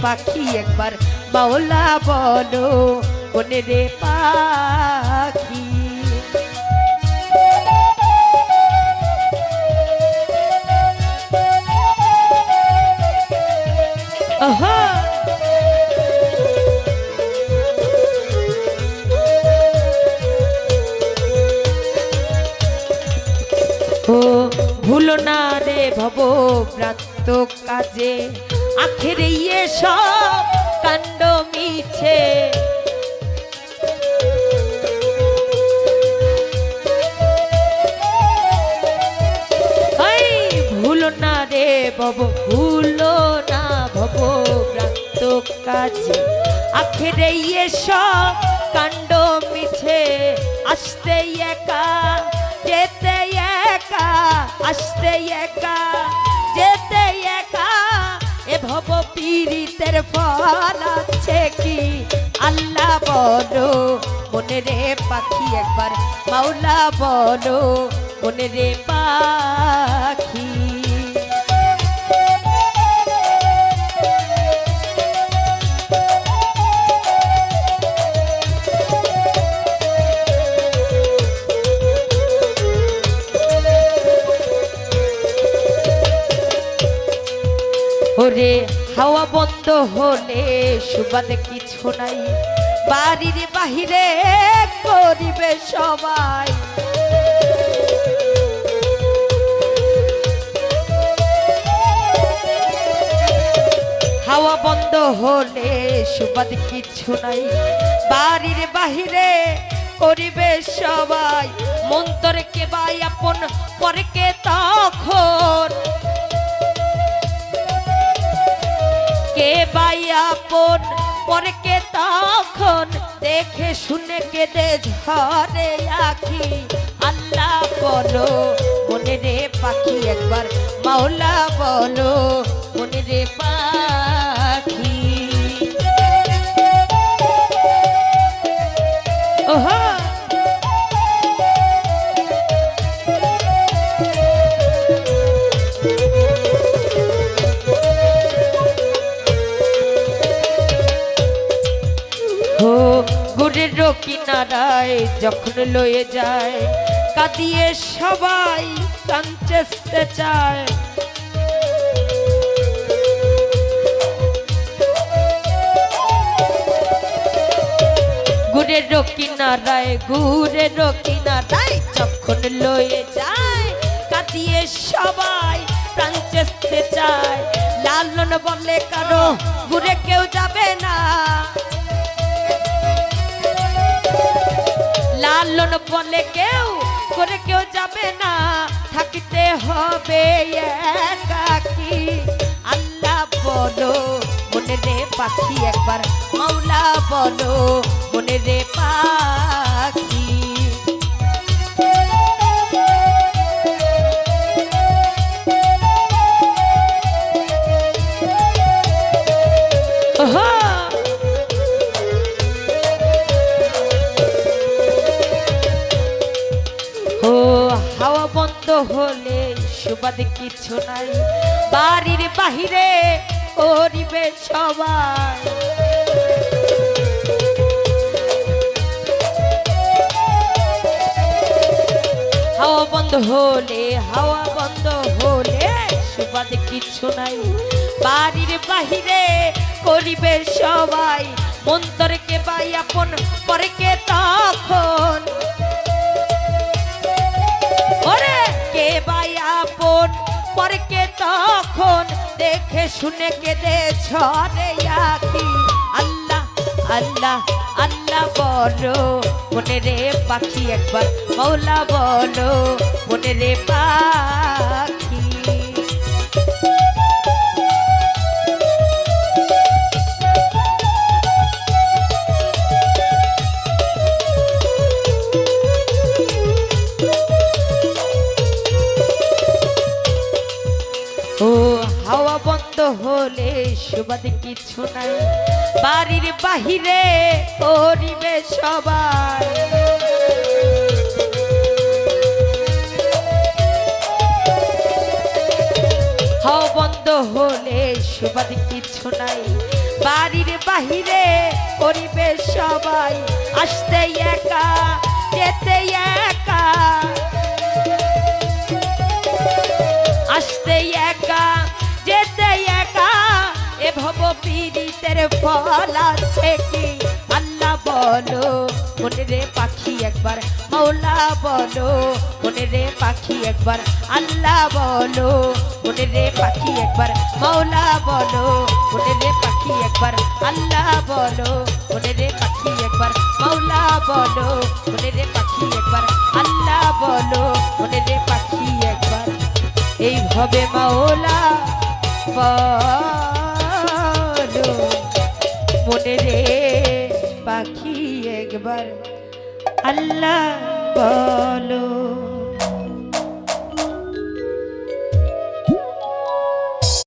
পাখি একবার মাওলা বলো মনে রে পাখি। ও ভুলো না রে ভব ভ্রান্ত কাজে আখেরে সব কাণ্ড মিছে। ভুলো না রে ভব ভুলো না ভব ভ্রান্ত কাজে আখেরে সব কাণ্ড মিছে। আসতে একা যেতে একা আসতে একা যেতে একা এ ভব পীড়িতের ফল আছে কি আল্লাহ বলো মনে রে পাখি একবার মাওলা বলো মনে রে পাখি। ওরে হাওয়া বন্ধ হলে সুবাদ কিছু নাই বাড়ির বাহিরে করিবে সবাই। হাওয়া বন্ধ হলে সুবাদ কিছু নাই বাড়ির বাহিরে করিবে সবাই। মন্তরকে বাই আপন পরকে তখন কে বাই আপন পরকে তখন দেখে শুনে কেঁদে ঝরে আখি আল্লাহ বলো মনে রে পাখি একবার মাওলা বলো মনে রে পাখি। ওহা গুড়ের কিনারায় যখন লয়ে যায় কাঁদিয়ে সবাই কাঞ্চেতে চায়। গুড়ের কিনারায় যখন লয়ে যায় কাঁদিয়ে সবাই কাঞ্চেতে চায়। লালন বলে কারো গুড়ে কেউ যাবে না লালন বলে কেউ করে কেউ যাবে না থাকতে হবে একাকী আল্লাহ বলো মনে রে পাখি একবার মাওলা বলো মনে রে পাখি। হাওয়া বন্ধ হলে সুবাদ কিছু নাই বাড়ির বাহিরে করিবে সবাই। হাওয়া বন্ধ হলে সুবাদ কিছু নাই বাড়ির বাহিরে করিবে সবাই। মন্তরকে বাই আপন পরকে তখন ওরে কে বাই আপন পরকে তখন দেখে শুনে কেঁদে ঝরে আখি আল্লাহ আল্লাহ আল্লাহ বলো মনে রে পাখি একবার মাওলা বলো মনে রে পাখি। ও হাওয়া বন্ধ হলে সুবাদ কিছু নাই বাড়ির বাহিরে করিবে সবাই। হাওয়া বন্ধ হলে সুবাদ কিছু নাই, বাড়ির বাহিরে পরিবেশ সবাই, আসতে একা যেতে একা, আসতে একা যেতে একা, এ ভব পীড়িতের ফল আছে কি? আল্লাহ বলো মনে রে পাখি একবার, মৌলা বলো মনে রে পাখি একবার, আল্লাহ বলো মনে রে পাখি একবার, মৌলা বলো মনে রে পাখি একবার, আল্লাহ বলো মনে রে পাখি একবার, মৌলা বলো মনে রে পাখি একবার, আল্লাহ বলো মনে রে পাখি একবার। এইভাবে মাওলা বলো মনে রে পাখি একবার, আল্লাহ বলো।